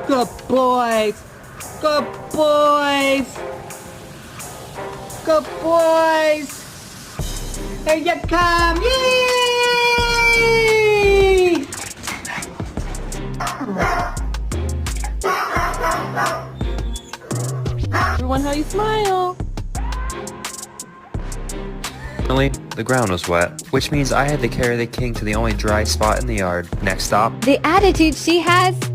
Good boys! Good boys! Good boys! Here you come! Yay! Everyone, how you smile? Finally, the ground was wet, which means I had to carry the king to the only dry spot in the yard. Next stop, The attitude she has!